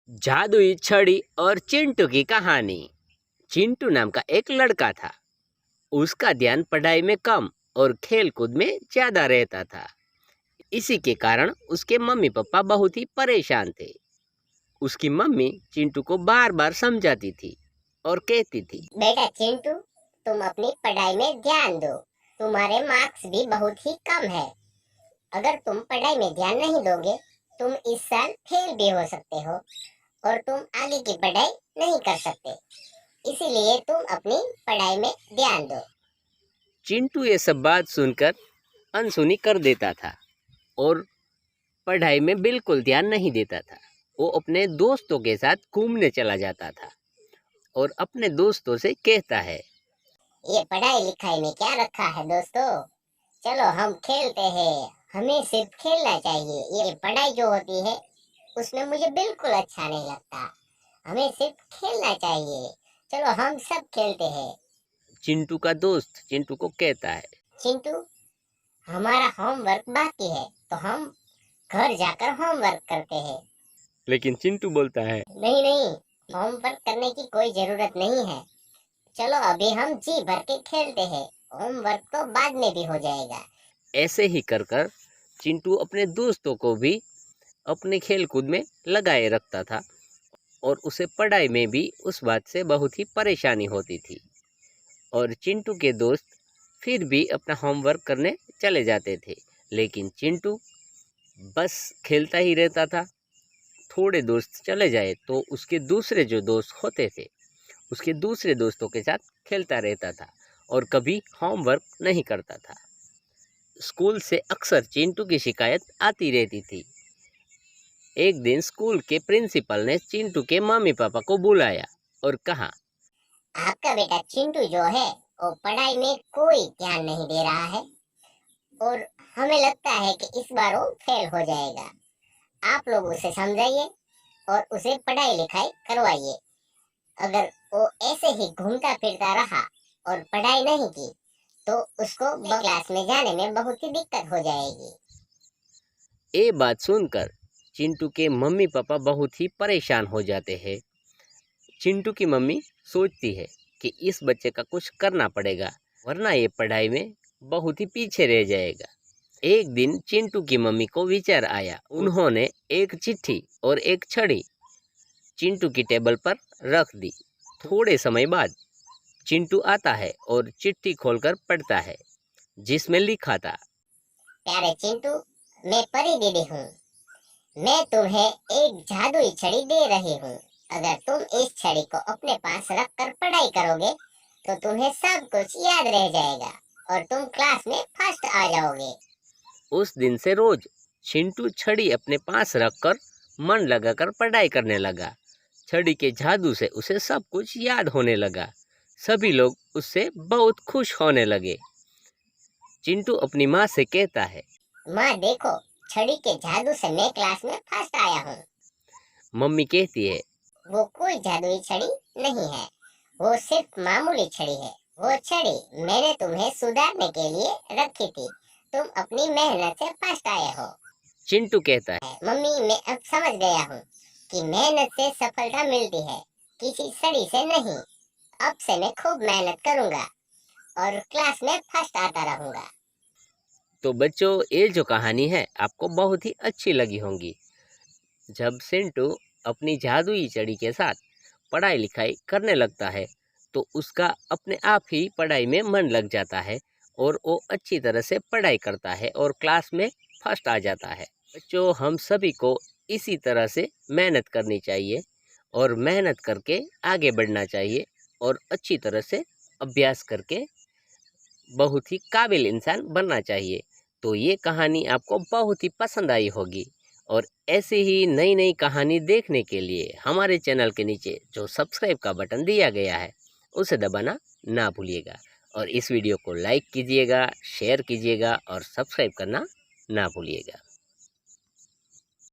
जादुई छड़ी और चिंटू की कहानी। चिंटू नाम का एक लड़का था। उसका ध्यान पढ़ाई में कम और खेल कूद में ज्यादा रहता था। इसी के कारण उसके मम्मी पापा बहुत ही परेशान थे। उसकी मम्मी चिंटू को बार बार समझाती थी और कहती थी, बेटा चिंटू, तुम अपनी पढ़ाई में ध्यान दो। तुम्हारे मार्क्स भी बहुत ही कम है। अगर तुम पढ़ाई में ध्यान नहीं दोगे, तुम इस साल फेल भी हो सकते हो और तुम आगे की पढ़ाई नहीं कर सकते। इसीलिए तुम अपनी पढ़ाई में ध्यान दो। चिंटू ये सब बात सुनकर अनसुनी कर देता था और पढ़ाई में बिल्कुल ध्यान नहीं देता था। वो अपने दोस्तों के साथ घूमने चला जाता था और अपने दोस्तों से कहता है, ये पढ़ाई लिखाई में क्या रखा है दोस्तों? चलो हम खेलते हैं। हमें सिर्फ खेलना चाहिए। ये पढ़ाई जो होती है उसमें मुझे बिल्कुल अच्छा नहीं लगता। हमें सिर्फ खेलना चाहिए। चलो हम सब खेलते हैं। चिंटू का दोस्त चिंटू को कहता है, चिंटू, हमारा होमवर्क बाकी है तो हम घर जाकर होमवर्क करते हैं। लेकिन चिंटू बोलता है, नहीं नहीं, होमवर्क करने की कोई जरूरत नहीं है। चलो अभी हम जी भर के खेलते हैं। होमवर्क तो बाद में भी हो जाएगा। ऐसे ही कर कर चिंटू अपने दोस्तों को भी अपने खेल कूद में लगाए रखता था और उसे पढ़ाई में भी उस बात से बहुत ही परेशानी होती थी। और चिंटू के दोस्त फिर भी अपना होमवर्क करने चले जाते थे, लेकिन चिंटू बस खेलता ही रहता था। थोड़े दोस्त चले जाए तो उसके दूसरे जो दोस्त होते थे उसके दूसरे दोस्तों के साथ खेलता रहता था और कभी होमवर्क नहीं करता था। स्कूल से अक्सर चिंटू की शिकायत आती रहती थी। एक दिन स्कूल के प्रिंसिपल ने चिंटू के मम्मी पापा को बुलाया और कहा, आपका बेटा चिंटू जो है वो पढ़ाई में कोई ध्यान नहीं दे रहा है और हमें लगता है कि इस बार वो फेल हो जाएगा। आप लोग उसे समझाइए और उसे पढ़ाई लिखाई करवाइए। अगर वो ऐसे ही घूमता फिरता रहा और पढ़ाई नहीं की तो उसको क्लास में जाने में बहुत ही दिक्कत हो जाएगी। ये बात सुनकर चिंटू के मम्मी पापा बहुत ही परेशान हो जाते हैं। चिंटू की मम्मी सोचती है कि इस बच्चे का कुछ करना पड़ेगा, वरना ये पढ़ाई में बहुत ही पीछे रह जाएगा। एक दिन चिंटू की मम्मी को विचार आया। उन्होंने एक चिट्ठी और एक छड़ी चिंटू की टेबल पर रख दी। थोड़े समय बाद चिंटू आता है और चिट्ठी खोलकर पढ़ता है, जिसमें लिखा था, प्यारे चिंटू, मैं परी दीदी हूँ। मैं तुम्हें एक जादुई छड़ी दे रही हूँ। अगर तुम इस छड़ी को अपने पास रख कर पढ़ाई करोगे तो तुम्हें सब कुछ याद रह जाएगा और तुम क्लास में फर्स्ट आ जाओगे। उस दिन से रोज चिंटू छड़ी अपने पास रखकर मन लगाकर पढ़ाई करने लगा। छड़ी के जादू से उसे सब कुछ याद होने लगा। सभी लोग उससे बहुत खुश होने लगे। चिंटू अपनी माँ से कहता है, माँ देखो, छड़ी के जादू से मैं क्लास में फर्स्ट आया हूँ। मम्मी कहती है, वो कोई जादुई छड़ी नहीं है, वो सिर्फ मामूली छड़ी है। वो छड़ी मैंने तुम्हें सुधारने के लिए रखी थी। तुम अपनी मेहनत से फर्स्ट आए हो। चिंटू कहता है, मम्मी, मैं अब समझ गया हूँ कि मेहनत से सफलता मिलती है, किसी छड़ी से नहीं। अब से मैं खूब मेहनत करूँगा और क्लास में फर्स्ट आता रहूँगा। तो बच्चों, ये जो कहानी है आपको बहुत ही अच्छी लगी होंगी। जब चिंटू अपनी जादुई छड़ी के साथ पढ़ाई लिखाई करने लगता है तो उसका अपने आप ही पढ़ाई में मन लग जाता है और वो अच्छी तरह से पढ़ाई करता है और क्लास में फर्स्ट आ जाता है। बच्चों, हम सभी को इसी तरह से मेहनत करनी चाहिए और मेहनत करके आगे बढ़ना चाहिए और अच्छी तरह से अभ्यास करके बहुत ही काबिल इंसान बनना चाहिए। तो ये कहानी आपको बहुत ही पसंद आई होगी और ऐसी ही नई नई कहानी देखने के लिए हमारे चैनल के नीचे जो सब्सक्राइब का बटन दिया गया है उसे दबाना ना भूलिएगा और इस वीडियो को लाइक कीजिएगा, शेयर कीजिएगा और सब्सक्राइब करना ना भूलिएगा।